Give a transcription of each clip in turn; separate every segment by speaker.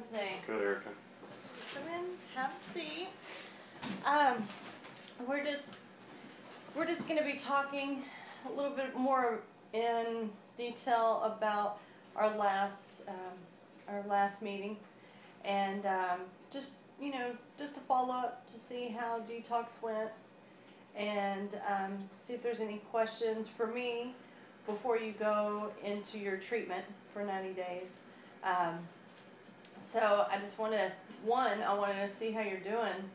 Speaker 1: today?
Speaker 2: Good, Erica.
Speaker 1: Come in, have a seat. We're just going to be talking a little bit more in detail about our last meeting, and just to follow up to see how detox went, and see if there's any questions for me before you go into your treatment for 90 days. So I just wanted to see how you're doing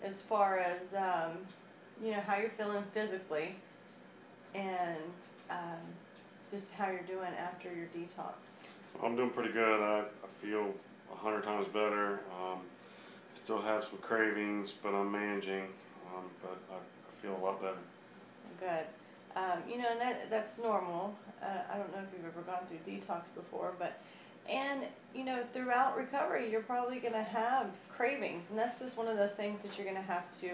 Speaker 1: as far as, how you're feeling physically, and just how you're doing after your detox.
Speaker 2: I'm doing pretty good. I feel 100 times better. Still have some cravings, but I'm managing. But I feel a lot better.
Speaker 1: Good. And that's normal. I don't know if you've ever gone through detox before, but throughout recovery, you're probably going to have cravings, and that's just one of those things that you're going to have to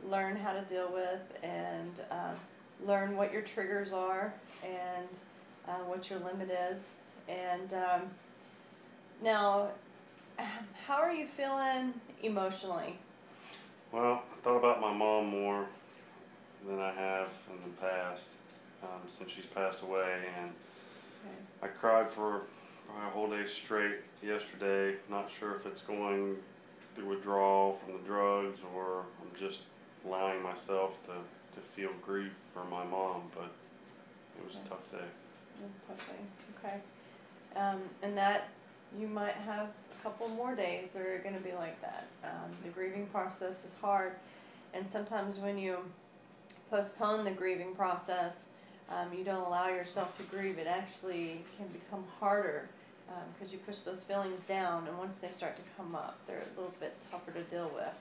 Speaker 1: learn how to deal with, and learn what your triggers are, and what your limit is. And now, how are you feeling emotionally?
Speaker 2: Well, I thought about my mom more than I have in the past, since she's passed away, and I cried for a whole day straight yesterday. Not sure if it's going through withdrawal from the drugs, or I'm just allowing myself to feel grief for my mom, but it was a tough day.
Speaker 1: It was a tough day, okay. And that, you might have a couple more days that are going to be like that. The grieving process is hard, and sometimes when you postpone the grieving process, you don't allow yourself to grieve, it actually can become harder, because you push those feelings down, and once they start to come up, they're a little bit tougher to deal with.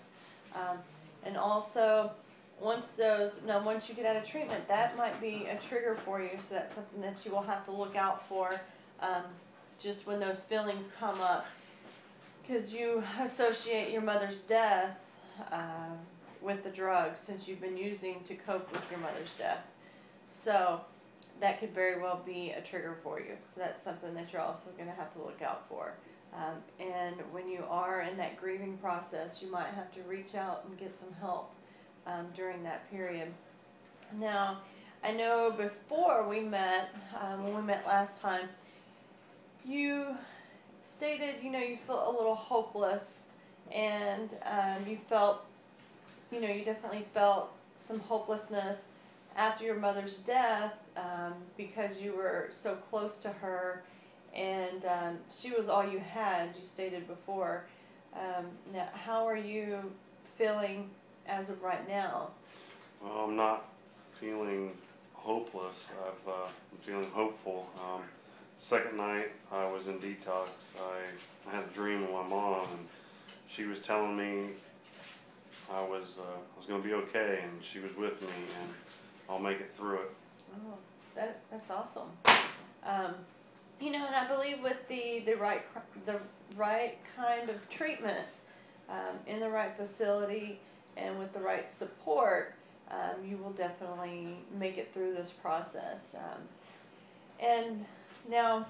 Speaker 1: And also, once you get out of treatment, that might be a trigger for you, so that's something that you will have to look out for, just when those feelings come up, because you associate your mother's death with the drugs, since you've been using to cope with your mother's death. So that could very well be a trigger for you. So that's something that you're also going to have to look out for. And when you are in that grieving process, you might have to reach out and get some help during that period. Now, I know before we met, when we met last time, you stated, you felt a little hopeless, and you felt, you definitely felt some hopelessness after your mother's death, because you were so close to her, and she was all you had, you stated before. Now, how are you feeling as of right now?
Speaker 2: Well, I'm not feeling hopeless. I'm feeling hopeful. Second night I was in detox, I had a dream of my mom, and she was telling me I was going to be okay, and she was with me, and I'll make it through it.
Speaker 1: Oh, that's awesome. And I believe with the right kind of treatment, in the right facility, and with the right support, you will definitely make it through this process. And now,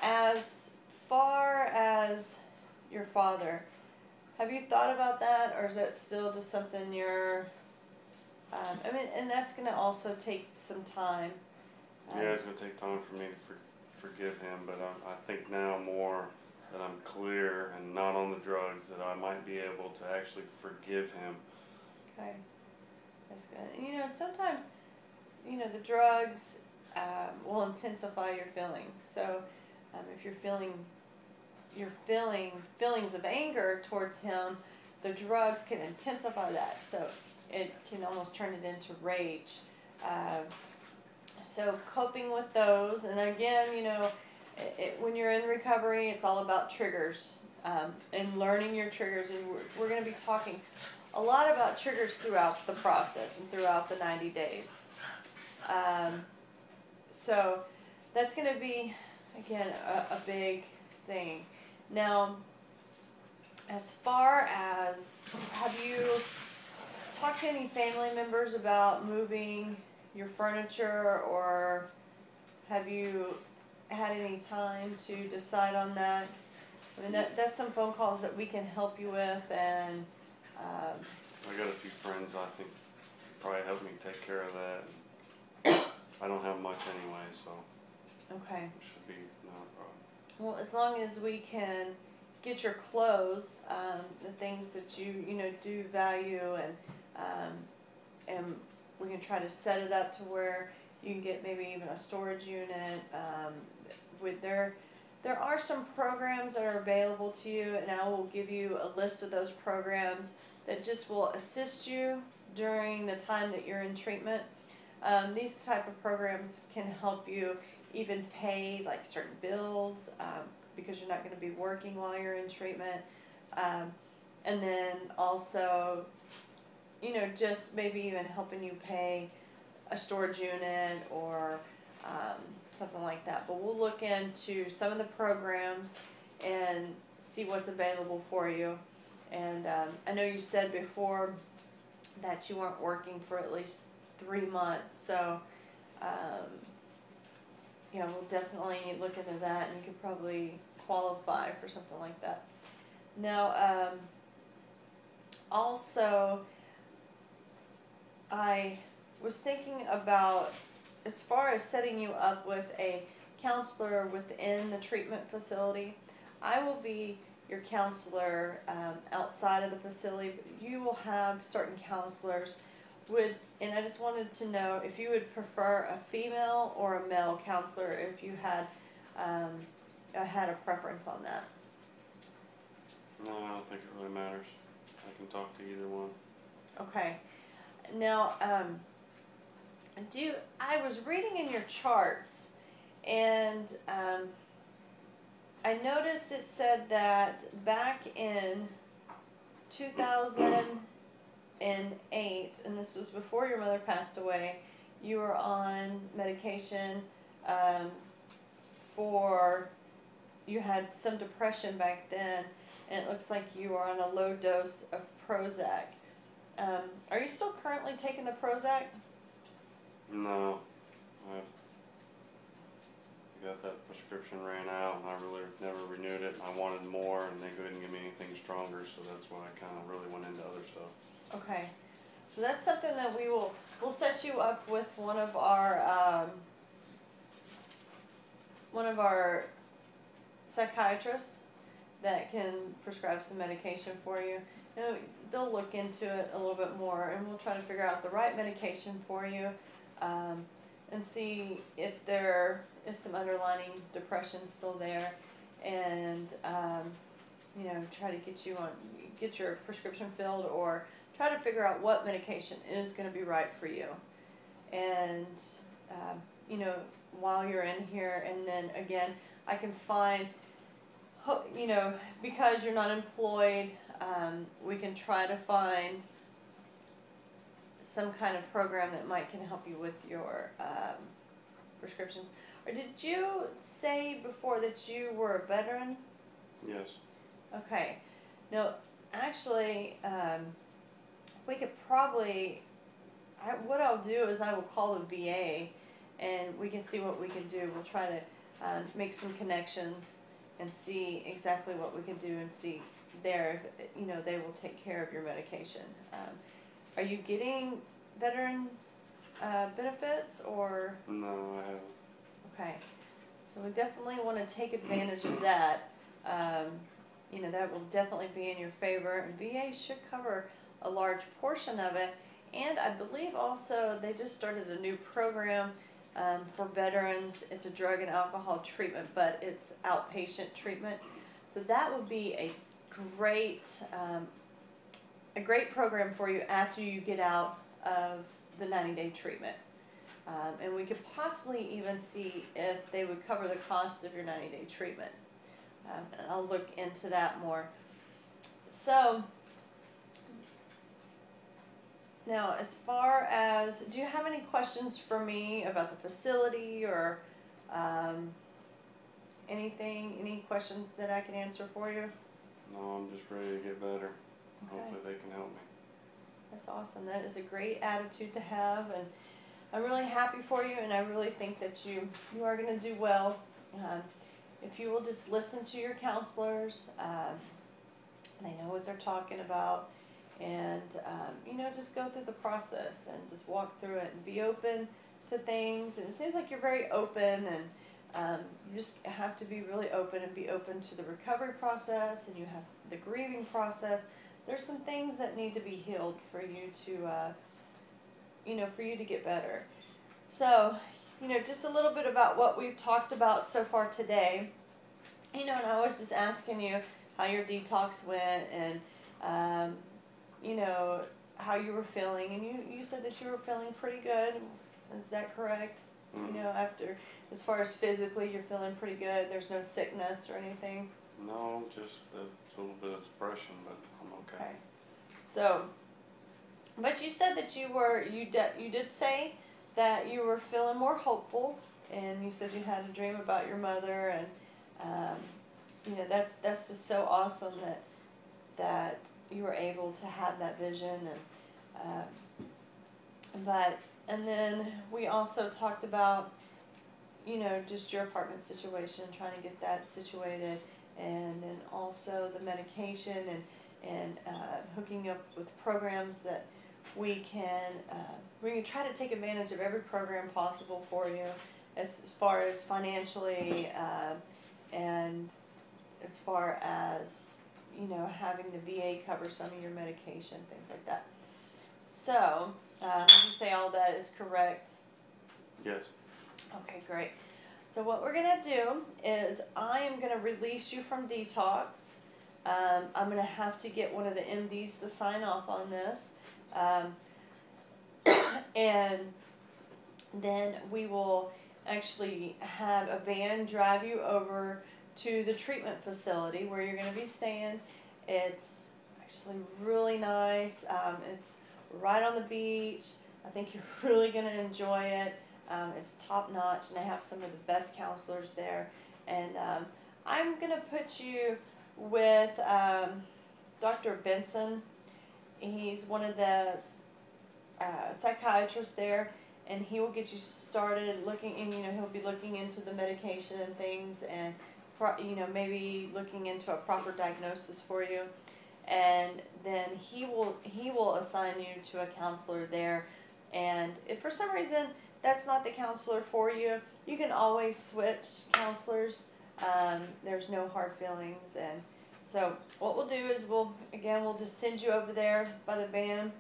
Speaker 1: as far as your father, have you thought about that, or is that still just something you're, and that's going to also take some time.
Speaker 2: Yeah, it's going to take time for me to forgive him, but I think now more that I'm clear and not on the drugs, that I might be able to actually forgive him.
Speaker 1: Okay, that's good. And sometimes, the drugs will intensify your feelings. So if you're feeling feelings of anger towards him, the drugs can intensify that. So it can almost turn it into rage. So coping with those, and again, when you're in recovery, it's all about triggers, and learning your triggers. And we're going to be talking a lot about triggers throughout the process and throughout the 90 days. So that's going to be, again, a big thing. Now, as far as, have you talked to any family members about moving your furniture, or have you had any time to decide on that? I mean, that's some phone calls that we can help you with, and,
Speaker 2: I got a few friends I think could probably help me take care of that. I don't have much anyway, so
Speaker 1: okay.
Speaker 2: it should be not a problem.
Speaker 1: Well, as long as we can get your clothes, the things that you know, do value, and we can try to set it up to where you can get maybe even a storage unit, with there are some programs that are available to you, and I will give you a list of those programs that just will assist you during the time that you're in treatment. These type of programs can help you even pay like certain bills, because you're not going to be working while you're in treatment. And then also, you know, just maybe even helping you pay a storage unit or something like that. But we'll look into some of the programs and see what's available for you. And I know you said before that you weren't working for at least 3 months, so yeah, we'll definitely look into that, and you could probably qualify for something like that. Now, also, I was thinking about, as far as setting you up with a counselor within the treatment facility, I will be your counselor outside of the facility, but you will have certain counselors. And I just wanted to know if you would prefer a female or a male counselor, if you had a preference on that.
Speaker 2: No, I don't think it really matters. I can talk to either one.
Speaker 1: Okay. Now, I was reading in your charts, and I noticed it said that back in 2008, and this was before your mother passed away, you were on medication you had some depression back then, and it looks like you are on a low dose of Prozac. Are you still currently taking the Prozac?
Speaker 2: No, I got that prescription ran out, and I really never renewed it. And I wanted more, and they couldn't give me anything stronger, so that's why I kind of really went into other stuff.
Speaker 1: Okay, so that's something that we'll set you up with one of our psychiatrists that can prescribe some medication for you. And they'll look into it a little bit more, and we'll try to figure out the right medication for you, and see if there is some underlying depression still there, and you know, try to get your prescription filled, or try to figure out what medication is going to be right for you. And you know, while you're in here, and then again, I can find, you know, because you're not employed, we can try to find some kind of program that can help you with your prescriptions. Or did you say before that you were a veteran?
Speaker 2: Yes.
Speaker 1: Okay. No, actually, we could probably, what I'll do is I will call the VA, and we can see what we can do. We'll try to make some connections and see exactly what we can do, and see there if, you know, they will take care of your medication. Are you getting veterans benefits, or?
Speaker 2: No, I haven't.
Speaker 1: Okay, so we definitely want to take advantage of that. You know, that will definitely be in your favor, and VA should cover a large portion of it. And I believe also they just started a new program for veterans. It's a drug and alcohol treatment, but it's outpatient treatment. So that would be a great program for you after you get out of the 90-day treatment. And we could possibly even see if they would cover the cost of your 90-day treatment. And I'll look into that more. So, now as far as, do you have any questions for me about the facility, or anything, any questions that I can answer for you?
Speaker 2: No, I'm just ready to get better.
Speaker 1: Okay.
Speaker 2: Hopefully they can help me.
Speaker 1: That's awesome. That is a great attitude to have, and I'm really happy for you, and I really think that you are going to do well. if you will just listen to your counselors, they know what they're talking about, and you know, just go through the process and just walk through it and be open to things. And it seems like you're very open, and you just have to be really open and be open to the recovery process, and you have the grieving process. There's some things that need to be healed for you to, you know, for you to get better. So, you know, just a little bit about what we've talked about so far today. You know, and I was just asking you how your detox went, and you know, how you were feeling, and you said that you were feeling pretty good. Is that correct?
Speaker 2: Mm.
Speaker 1: You know, after, as far as physically, you're feeling pretty good. There's no sickness or anything.
Speaker 2: No, just a little bit of depression, but I'm okay.
Speaker 1: Okay. So, but you said that you did say that you were feeling more hopeful, and you said you had a dream about your mother, and you know, that's just so awesome that you were able to have that vision. And then we also talked about, you know, just your apartment situation, trying to get that situated, and then also the medication, and hooking up with programs that we can try to take advantage of every program possible for you, as far as financially, and as far as, you know, having the VA cover some of your medication, things like that. So, would you say all that is correct?
Speaker 2: Yes.
Speaker 1: Okay, great. So what we're going to do is I am going to release you from detox. I'm going to have to get one of the MDs to sign off on this. And then we will actually have a van drive you over to the treatment facility where you're going to be staying. It's actually really nice. It's right on the beach. I think you're really going to enjoy it. It's top notch, and they have some of the best counselors there. And I'm going to put you with Dr. Benson. He's one of the psychiatrists there, and he will get you started looking, and you know, he'll be looking into the medication and things, and you know, maybe looking into a proper diagnosis for you. And then he will assign you to a counselor there. And if for some reason that's not the counselor for you, you can always switch counselors. There's no hard feelings. And so what we'll do is we'll just send you over there by the van,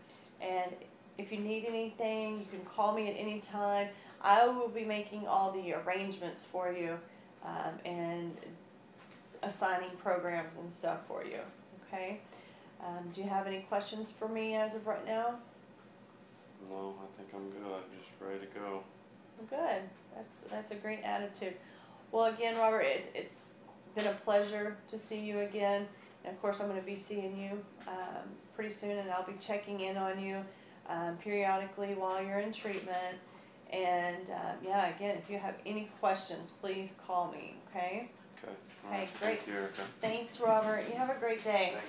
Speaker 1: and if you need anything, you can call me at any time. I will be making all the arrangements for you, and assigning programs and stuff for you. Okay? Do you have any questions for me as of right now?
Speaker 2: No, I think I'm good. I'm just ready to go.
Speaker 1: Good. That's a great attitude. Well, again, Robert, it's been a pleasure to see you again. And of course, I'm going to be seeing you pretty soon, and I'll be checking in on you periodically while you're in treatment. And yeah, again, if you have any questions, please call me. Okay?
Speaker 2: Okay.
Speaker 1: Okay, great.
Speaker 2: Thank you, Erica.
Speaker 1: Thanks, Robert. You have a great day.
Speaker 2: Thanks.